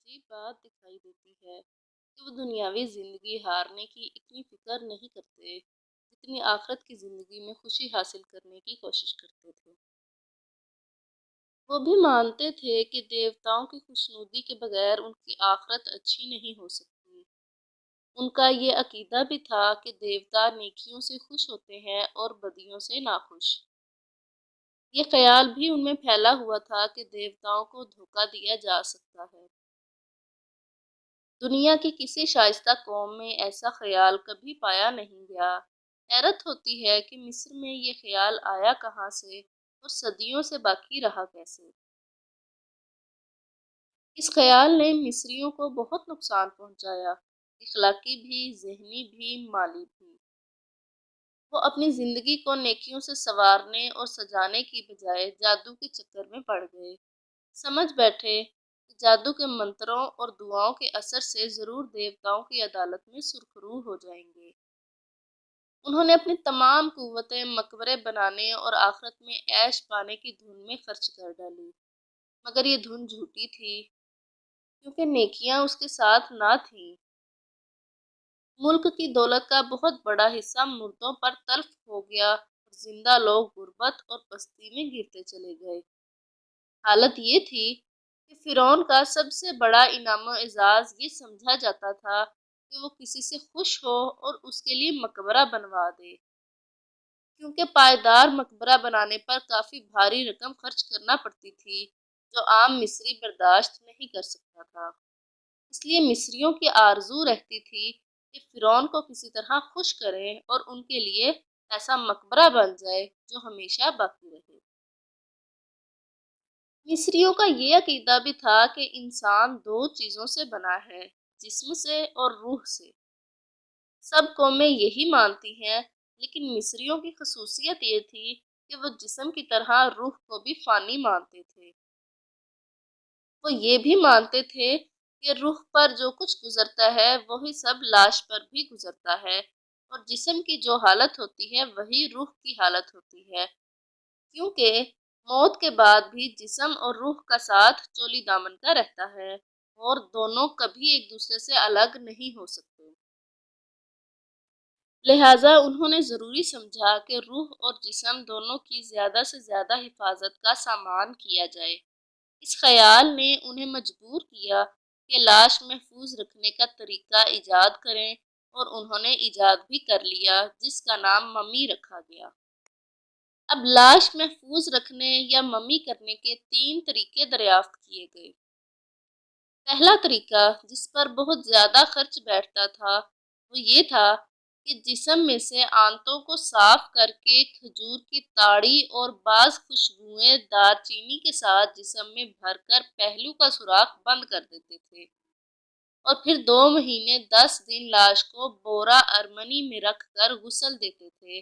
عجیب بات دکھائی دیتی ہے کہ وہ دنیاوی زندگی ہارنے کی اتنی فکر نہیں کرتے جتنی آخرت کی زندگی میں خوشی حاصل کرنے کی کوشش کرتے تھے۔ وہ بھی مانتے تھے کہ دیوتاؤں کی خوشنودی کے بغیر ان کی آخرت اچھی نہیں ہو سکتی۔ ان کا یہ عقیدہ بھی تھا کہ دیوتا نیکیوں سے خوش ہوتے ہیں اور بدیوں سے ناخوش۔ یہ خیال بھی ان میں پھیلا ہوا تھا کہ دیوتاؤں کو دھوکہ دیا جا سکتا ہے۔ دنیا کی کسی شائستہ قوم میں ایسا خیال کبھی پایا نہیں گیا۔ حیرت ہوتی ہے کہ مصر میں یہ خیال آیا کہاں سے اور صدیوں سے باقی رہا کیسے۔ اس خیال نے مصریوں کو بہت نقصان پہنچایا، اخلاقی بھی، ذہنی بھی، مالی بھی۔ وہ اپنی زندگی کو نیکیوں سے سنوارنے اور سجانے کی بجائے جادو کے چکر میں پڑ گئے۔ سمجھ بیٹھے کہ جادو کے منتروں اور دعاؤں کے اثر سے ضرور دیوتاؤں کی عدالت میں سرخرو ہو جائیں گے۔ انہوں نے اپنی تمام قوتیں مقبرے بنانے اور آخرت میں عیش پانے کی دھن میں خرچ کر ڈالی، مگر یہ دھن جھوٹی تھی، کیونکہ نیکیاں اس کے ساتھ نہ تھیں۔ ملک کی دولت کا بہت بڑا حصہ مردوں پر تلف ہو گیا اور زندہ لوگ غربت اور پستی میں گرتے چلے گئے۔ حالت یہ تھی کہ فرعون کا سب سے بڑا انعام و اعزاز یہ سمجھا جاتا تھا کہ وہ کسی سے خوش ہو اور اس کے لیے مقبرہ بنوا دے، کیونکہ پائیدار مقبرہ بنانے پر کافی بھاری رقم خرچ کرنا پڑتی تھی جو عام مصری برداشت نہیں کر سکتا تھا۔ اس لیے مصریوں کی آرزو رہتی تھی کہ فرعون کو کسی طرح خوش کریں اور ان کے لیے ایسا مقبرہ بن جائے جو ہمیشہ باقی رہے۔ مصریوں کا یہ عقیدہ بھی تھا کہ انسان دو چیزوں سے بنا ہے، جسم سے اور روح سے۔ سب قومیں یہی مانتی ہیں، لیکن مصریوں کی خصوصیت یہ تھی کہ وہ جسم کی طرح روح کو بھی فانی مانتے تھے۔ وہ یہ بھی مانتے تھے کہ روح پر جو کچھ گزرتا ہے وہی سب لاش پر بھی گزرتا ہے، اور جسم کی جو حالت ہوتی ہے وہی روح کی حالت ہوتی ہے، کیونکہ موت کے بعد بھی جسم اور روح کا ساتھ چولی دامن کا رہتا ہے اور دونوں کبھی ایک دوسرے سے الگ نہیں ہو سکتے۔ لہٰذا انہوں نے ضروری سمجھا کہ روح اور جسم دونوں کی زیادہ سے زیادہ حفاظت کا سامان کیا جائے۔ اس خیال نے انہیں مجبور کیا کہ لاش محفوظ رکھنے کا طریقہ ایجاد کریں، اور انہوں نے ایجاد بھی کر لیا، جس کا نام ممی رکھا گیا۔ اب لاش محفوظ رکھنے یا ممی کرنے کے 3 طریقے دریافت کیے گئے۔ پہلا طریقہ، جس پر بہت زیادہ خرچ بیٹھتا تھا، وہ یہ تھا کہ جسم میں سے آنتوں کو صاف کر کے کھجور کی تاڑی اور بعض خوشبوئیں دار چینی کے ساتھ جسم میں بھر کر پہلو کا سوراخ بند کر دیتے تھے، اور پھر 2 مہینے 10 دن لاش کو بورا ارمنی میں رکھ کر غسل دیتے تھے،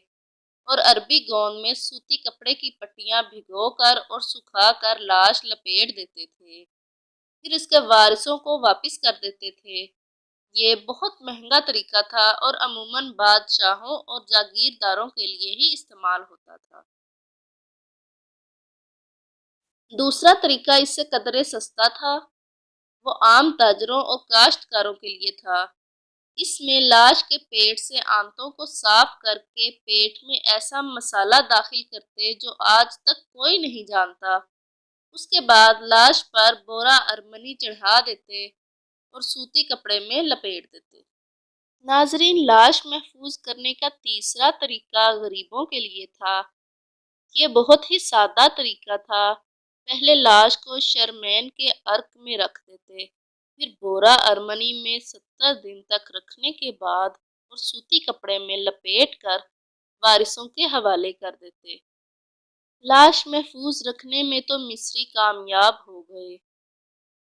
اور عربی گوند میں سوتی کپڑے کی پٹیاں بھگو کر اور سکھا کر لاش لپیٹ دیتے تھے، پھر اس کے وارثوں کو واپس کر دیتے تھے۔ یہ بہت مہنگا طریقہ تھا اور عموماً بادشاہوں اور جاگیرداروں کے لیے ہی استعمال ہوتا تھا۔ دوسرا طریقہ اس سے قدرے سستا تھا۔ وہ عام تاجروں اور کاشتکاروں کے لیے تھا۔ اس میں لاش کے پیٹ سے آنتوں کو صاف کر کے پیٹ میں ایسا مسالہ داخل کرتے جو آج تک کوئی نہیں جانتا۔ اس کے بعد لاش پر بورا ارمنی چڑھا دیتے اور سوتی کپڑے میں لپیٹ دیتے۔ ناظرین، لاش محفوظ کرنے کا تیسرا طریقہ غریبوں کے لیے تھا۔ یہ بہت ہی سادہ طریقہ تھا۔ پہلے لاش کو شرمین کے عرق میں رکھ دیتے، پھر بورا ارمنی میں 70 دن تک رکھنے کے بعد اور سوتی کپڑے میں لپیٹ کر وارثوں کے حوالے کر دیتے۔ لاش محفوظ رکھنے میں تو مصری کامیاب ہو گئے،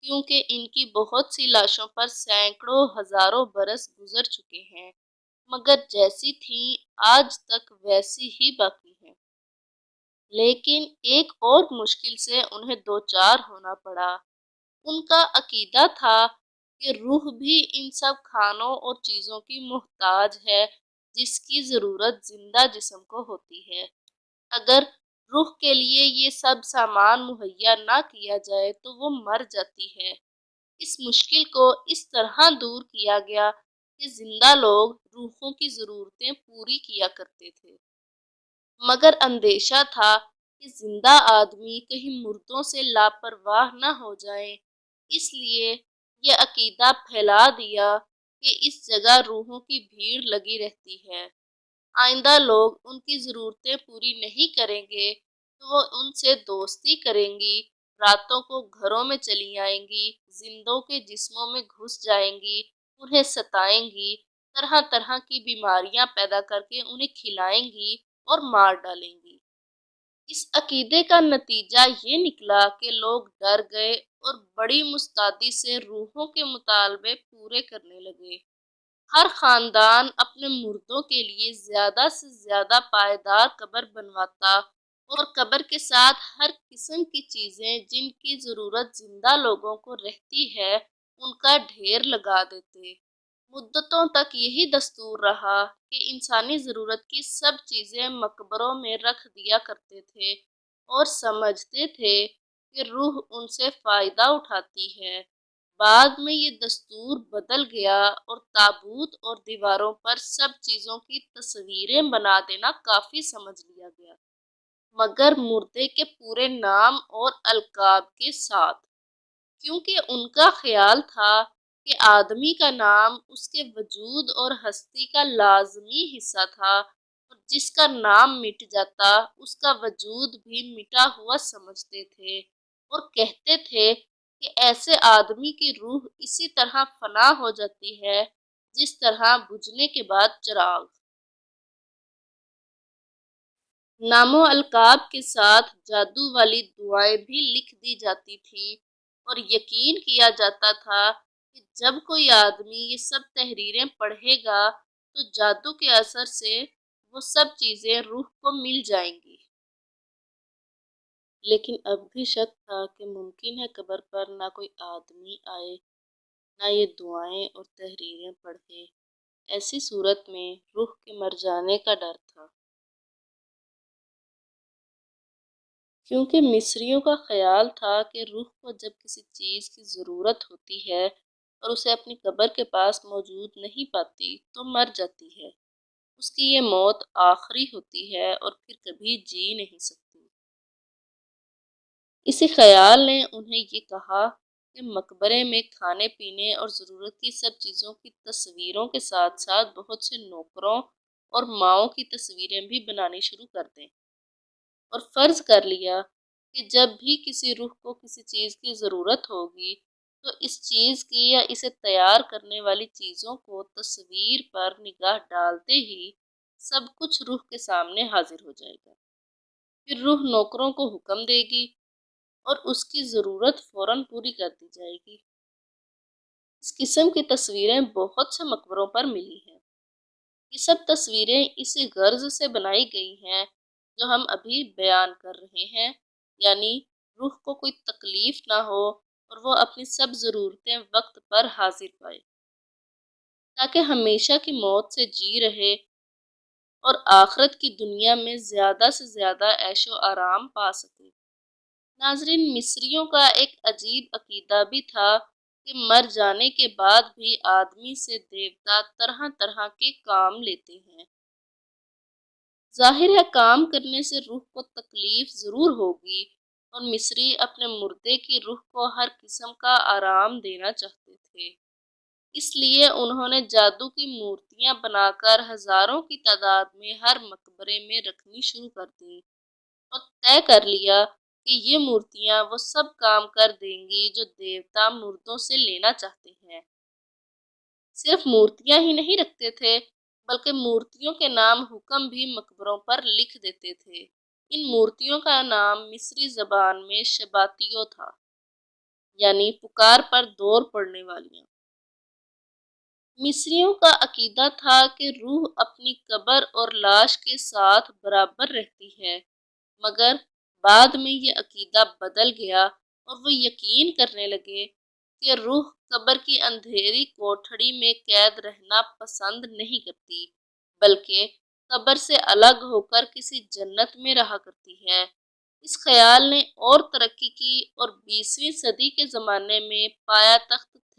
کیونکہ ان کی بہت سی لاشوں پر سینکڑوں ہزاروں برس گزر چکے ہیں، مگر جیسی تھیں آج تک ویسی ہی باقی ہیں۔ لیکن ایک اور مشکل سے انہیں دوچار ہونا پڑا۔ ان کا عقیدہ تھا کہ روح بھی ان سب کھانوں اور چیزوں کی محتاج ہے جس کی ضرورت زندہ جسم کو ہوتی ہے۔ اگر روح کے لیے یہ سب سامان مہیا نہ کیا جائے تو وہ مر جاتی ہے۔ اس اس مشکل کو اس طرح دور کیا گیا کہ زندہ لوگ روحوں کی ضرورتیں پوری کیا کرتے تھے، مگر اندیشہ تھا کہ زندہ آدمی کہیں مردوں سے لاپرواہ نہ ہو جائیں، اس لیے یہ عقیدہ پھیلا دیا کہ اس جگہ روحوں کی بھیڑ لگی رہتی ہے، آئندہ لوگ ان کی ضرورتیں پوری نہیں کریں گے تو وہ ان سے دوستی کریں گی، راتوں کو گھروں میں چلی آئیں گی، زندوں کے جسموں میں گھس جائیں گی، انہیں ستائیں گی، طرح طرح کی بیماریاں پیدا کر کے انہیں کھلائیں گی اور مار ڈالیں گی۔ اس عقیدے کا نتیجہ یہ نکلا کہ لوگ ڈر گئے اور بڑی مستعدی سے روحوں کے مطالبے پورے کرنے لگے۔ ہر خاندان اپنے مردوں کے لیے زیادہ سے زیادہ پائیدار قبر بنواتا اور قبر کے ساتھ ہر قسم کی چیزیں جن کی ضرورت زندہ لوگوں کو رہتی ہے ان کا ڈھیر لگا دیتے۔ مدتوں تک یہی دستور رہا کہ انسانی ضرورت کی سب چیزیں مقبروں میں رکھ دیا کرتے تھے اور سمجھتے تھے کہ روح ان سے فائدہ اٹھاتی ہے۔ بعد میں یہ دستور بدل گیا اور تابوت اور دیواروں پر سب چیزوں کی تصویریں بنا دینا کافی سمجھ لیا گیا، مگر مردے کے پورے نام اور القاب کے ساتھ، کیونکہ ان کا خیال تھا کہ آدمی کا نام اس کے وجود اور ہستی کا لازمی حصہ تھا اور جس کا نام مٹ جاتا اس کا وجود بھی مٹا ہوا سمجھتے تھے اور کہتے تھے کہ ایسے آدمی کی روح اسی طرح فنا ہو جاتی ہے جس طرح بجھنے کے بعد چراغ۔ نام و القاب کے ساتھ جادو والی دعائیں بھی لکھ دی جاتی تھیں اور یقین کیا جاتا تھا کہ جب کوئی آدمی یہ سب تحریریں پڑھے گا تو جادو کے اثر سے وہ سب چیزیں روح کو مل جائیں گی۔ لیکن اب بھی شک تھا کہ ممکن ہے قبر پر نہ کوئی آدمی آئے نہ یہ دعائیں اور تحریریں پڑھے، ایسی صورت میں روح کے مر جانے کا ڈر تھا، کیونکہ مصریوں کا خیال تھا کہ روح کو جب کسی چیز کی ضرورت ہوتی ہے اور اسے اپنی قبر کے پاس موجود نہیں پاتی تو مر جاتی ہے، اس کی یہ موت آخری ہوتی ہے اور پھر کبھی جی نہیں سکتی۔ اسی خیال نے انہیں یہ کہا کہ مقبرے میں کھانے پینے اور ضرورت کی سب چیزوں کی تصویروں کے ساتھ ساتھ بہت سے نوکروں اور ماؤں کی تصویریں بھی بنانی شروع کر دیں، اور فرض کر لیا کہ جب بھی کسی روح کو کسی چیز کی ضرورت ہوگی تو اس چیز کی یا اسے تیار کرنے والی چیزوں کو تصویر پر نگاہ ڈالتے ہی سب کچھ روح کے سامنے حاضر ہو جائے گا، پھر روح نوکروں کو حکم دے گی اور اس کی ضرورت فوراً پوری کر دی جائے گی۔ اس قسم کی تصویریں بہت سے مقبروں پر ملی ہیں۔ یہ سب تصویریں اسی غرض سے بنائی گئی ہیں جو ہم ابھی بیان کر رہے ہیں، یعنی روح کو کوئی تکلیف نہ ہو اور وہ اپنی سب ضرورتیں وقت پر حاصل پائے، تاکہ ہمیشہ کی موت سے جی رہے اور آخرت کی دنیا میں زیادہ سے زیادہ عیش و آرام پا سکے۔ ناظرین، مصریوں کا ایک عجیب عقیدہ بھی تھا کہ مر جانے کے بعد بھی آدمی سے دیوتا طرح طرح کے کام لیتے ہیں۔ ظاہر ہے کام کرنے سے روح کو تکلیف ضرور ہوگی اور مصری اپنے مردے کی روح کو ہر قسم کا آرام دینا چاہتے تھے، اس لیے انہوں نے جادو کی مورتیاں بنا کر ہزاروں کی تعداد میں ہر مقبرے میں رکھنی شروع کر دیں اور طے کر لیا کہ یہ مورتیاں وہ سب کام کر دیں گی جو دیوتا مردوں سے لینا چاہتے ہیں۔ صرف مورتیاں ہی نہیں رکھتے تھے بلکہ مورتیوں کے نام حکم بھی مقبروں پر لکھ دیتے تھے۔ ان مورتیوں کا نام مصری زبان میں شباتیو تھا، یعنی پکار پر دور پڑنے والیاں۔ مصریوں کا عقیدہ تھا کہ روح اپنی قبر اور لاش کے ساتھ برابر رہتی ہے، مگر بعد میں یہ عقیدہ بدل گیا اور وہ یقین کرنے لگے کہ روح قبر کی اندھیری کوٹھڑی میں قید رہنا پسند نہیں کرتی، بلکہ قبر سے الگ ہو کر کسی جنت میں رہا کرتی ہے۔ اس خیال نے اور ترقی کی اور 20ویں صدی کے زمانے میں پایا تخت